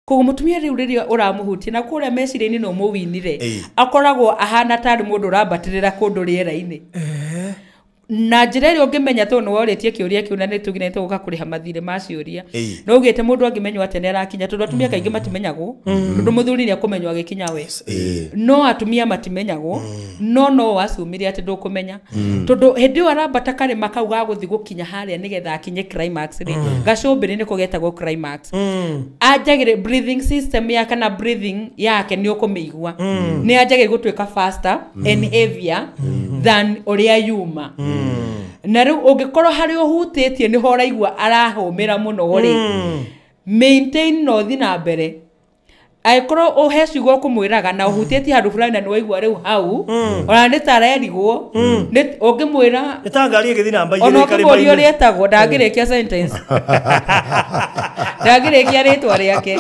Koguo mutumia riu riria uramuhutia na kuria meciria-ini no muwinire akoragwo ahana tari mundu urambatirira kundu riera-ini na njira ĩrĩa ũngĩmenya to no woritie kĩũria kĩu na nĩtuginete gũka kũrĩha mathirĩ ma ciũria no ugĩte mũndũ angĩmenywo atĩ nĩ arakinya tondũ atumia kaingĩ matimenyagwo tondũ mũthuri nĩ akũmenywo agĩkinya we no atumia matimenyagwo no wacumire atĩ ndũkũmenya tondũ hĩndĩ ĩyo arambata karĩma kau ga gũthiĩ gũkinya harĩa nĩgetha akinye climax gacumbĩrĩ nĩ kũgetagwo climax anjagĩrĩ breathing system yake kana breathing yake nĩ ũkũmĩigua nĩ anjagĩrĩ gũtuĩka faster and heavier than ũrĩa yuma na riu ungikorwo hari uhutĩtie ni ho raigua arahũmĩra mũno ri maintain no thi na mbere aikorwo uhecigo kumwiraga na uhutĩtie handu fulani na niwaigua riu hau ona nĩ tarerigwo ungimwira nitangari igĩthi namba igĩrĩ karĩma-inĩ ona kũmũria ũrĩa etagwo ndangĩrĩkia sentence ndangĩrĩkia rĩtwa rĩake